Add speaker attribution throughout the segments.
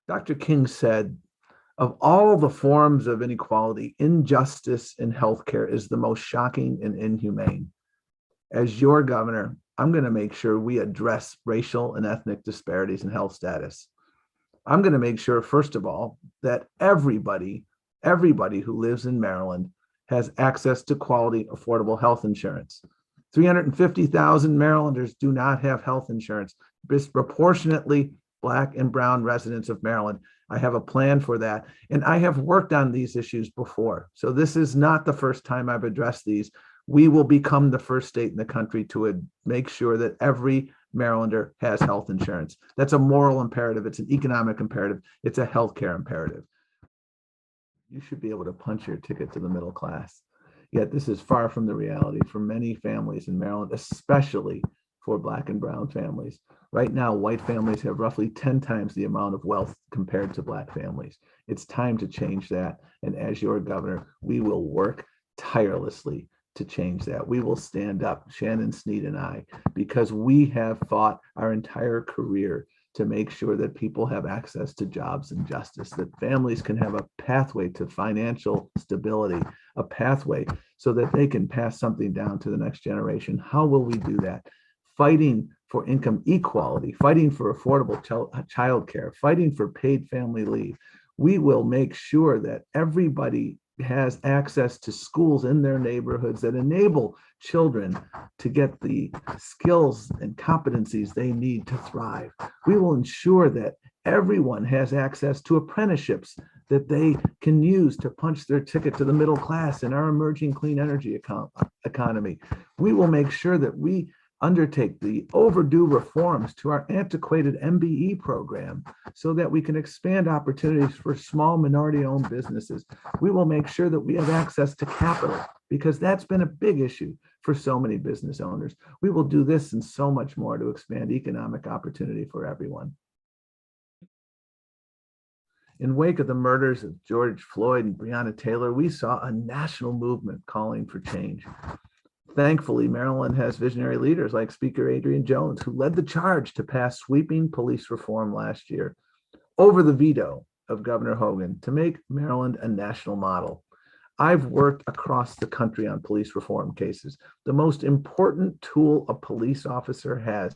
Speaker 1: Dr. King said, of all the forms of inequality, injustice in healthcare is the most shocking and inhumane. As your governor, I'm going to make sure we address racial and ethnic disparities in health status. I'm going to make sure, first of all, that everybody who lives in Maryland has access to quality, affordable health insurance. 350,000 Marylanders do not have health insurance, disproportionately Black and brown residents of Maryland. I have a plan for that. And I have worked on these issues before. So this is not the first time I've addressed these. We will become the first state in the country to make sure that every Marylander has health insurance. That's a moral imperative. It's an economic imperative. It's a healthcare imperative. You should be able to punch your ticket to the middle class. Yet this is far from the reality for many families in Maryland, especially for Black and brown families. Right now, white families have roughly 10 times the amount of wealth compared to Black families. It's time to change that. And as your governor, we will work tirelessly to change that. We will stand up, Shannon Sneed and I, because we have fought our entire career to make sure that people have access to jobs and justice, that families can have a pathway to financial stability, a pathway so that they can pass something down to the next generation. How will we do that? Fighting for income equality, fighting for affordable child care, fighting for paid family leave. We will make sure that everybody has access to schools in their neighborhoods that enable children to get the skills and competencies they need to thrive. We will ensure that everyone has access to apprenticeships that they can use to punch their ticket to the middle class in our emerging clean energy economy. We will make sure that we undertake the overdue reforms to our antiquated MBE program so that we can expand opportunities for small minority-owned businesses. We will make sure that we have access to capital because that's been a big issue for so many business owners. We will do this and so much more to expand economic opportunity for everyone. In wake of the murders of George Floyd and Breonna Taylor, we saw a national movement calling for change. Thankfully, Maryland has visionary leaders like Speaker Adrian Jones, who led the charge to pass sweeping police reform last year over the veto of Governor Hogan to make Maryland a national model. I've worked across the country on police reform cases. The most important tool a police officer has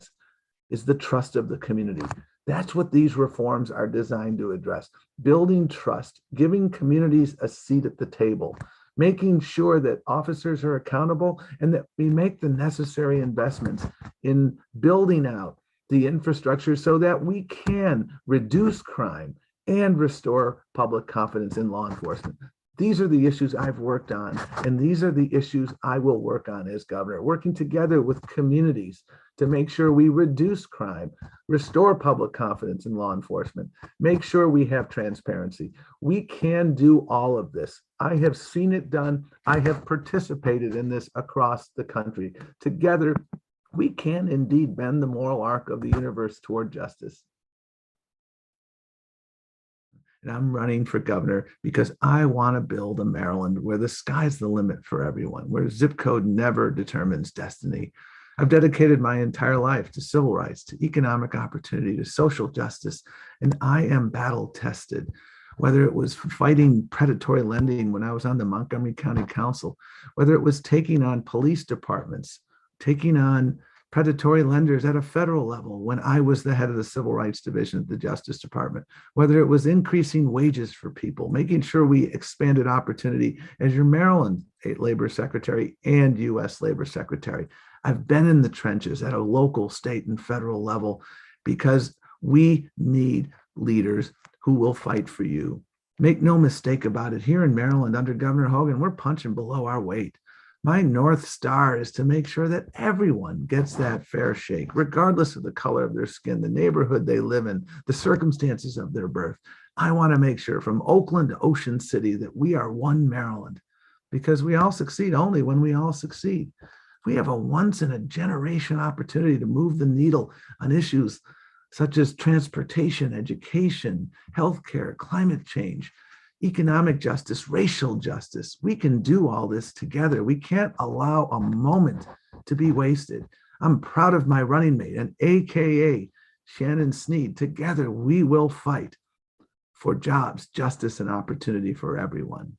Speaker 1: is the trust of the community. That's what these reforms are designed to address. Building trust, giving communities a seat at the table, making sure that officers are accountable and that we make the necessary investments in building out the infrastructure so that we can reduce crime and restore public confidence in law enforcement. These are the issues I've worked on, and these are the issues I will work on as governor, working together with communities to make sure we reduce crime, restore public confidence in law enforcement, make sure we have transparency. We can do all of this. I have seen it done. I have participated in this across the country. Together, we can indeed bend the moral arc of the universe toward justice. And I'm running for governor because I want to build a Maryland where the sky's the limit for everyone, where zip code never determines destiny. I've dedicated my entire life to civil rights, to economic opportunity, to social justice, and I am battle tested. Whether it was fighting predatory lending when I was on the Montgomery County Council, whether it was taking on police departments, taking on predatory lenders at a federal level when I was the head of the Civil Rights Division at the Justice Department, whether it was increasing wages for people, making sure we expanded opportunity as your Maryland Labor Secretary and U.S. Labor Secretary. I've been in the trenches at a local, state, and federal level because we need leaders who will fight for you. Make no mistake about it, here in Maryland under Governor Hogan, we're punching below our weight. My North Star is to make sure that everyone gets that fair shake, regardless of the color of their skin, the neighborhood they live in, the circumstances of their birth. I want to make sure from Oakland to Ocean City that we are one Maryland, because we all succeed only when we all succeed. We have a once in a generation opportunity to move the needle on issues such as transportation, education, healthcare, climate change, economic justice, racial justice. We can do all this together. We can't allow a moment to be wasted. I'm proud of my running mate, and AKA Shannon Sneed. Together, we will fight for jobs, justice, and opportunity for everyone.